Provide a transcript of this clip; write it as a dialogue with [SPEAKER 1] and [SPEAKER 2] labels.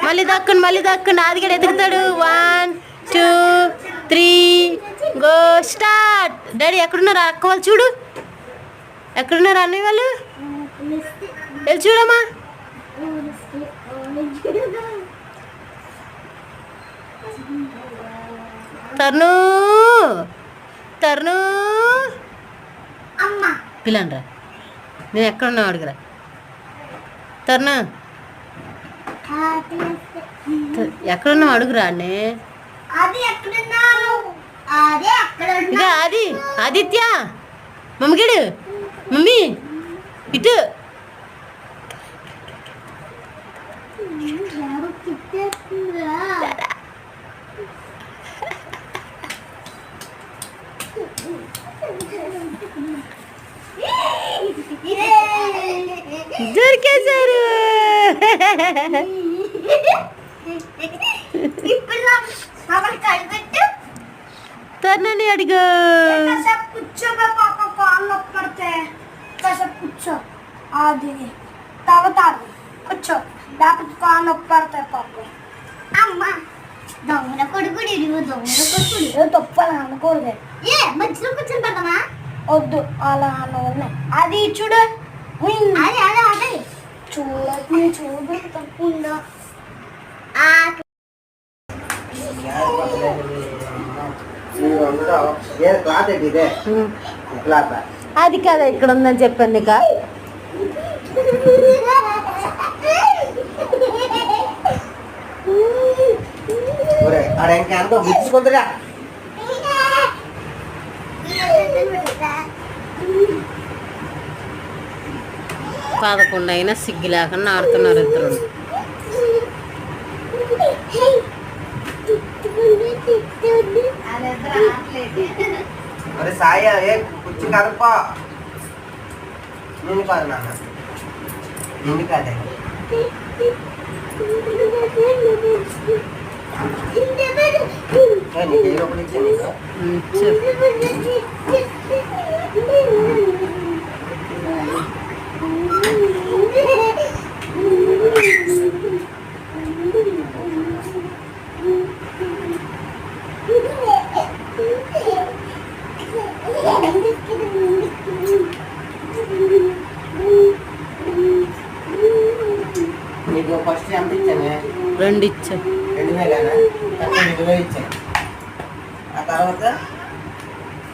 [SPEAKER 1] మళ్ళీ దక్కండి అది కూడా ఎదుగుతాడు 1 2 3 గో స్టార్ట్. డాడీ ఎక్కడున్నారు అక్క వాళ్ళు చూడు, ఎక్కడున్నారు అన్నయ్య వాళ్ళు వెళ్ళి చూడమ్మా. తర్ను పిల్లనరా, నేను ఎక్కడున్నా అడుగురా. తర్ను ఎక్కడున్నావు అడుగురా అన్నే. ఇక అది ఆదిత్య మమ్మగిడు మమ్మీ ఇటు దొరికేశారు. తర్నని అడిగా
[SPEAKER 2] కూర్చో అది తవ్వుతారు కూర్చో లేకపోతే కాళ్ళు నొప్పి పడతాయి పాపం. అమ్మ దొంగ కొడుకుడు దొంగ తప్పని అనుకోదు. మధ్యలో కూర్చొని పెడతామా? వద్దు అలా అన్న అది చూడు అదే చూడు తప్పకుండా
[SPEAKER 1] అది కదా ఇక్కడ ఉందని చెప్పాను నీక. పదకొండు అయినా సిగ్గు లేకుండా ఆడుతున్నారు ఇద్దరు.
[SPEAKER 3] అరే సాయి అదే కుర్చీ కదపా. నిన్ను కాదు నాన్న, నిన్ను కాదే. నీకు ఏ లోపల ఇచ్చాను నీకు ఫస్ట్ ఎంత ఇచ్చాను?
[SPEAKER 1] 2 ఇచ్చా.
[SPEAKER 3] 2000 ఇచ్చా.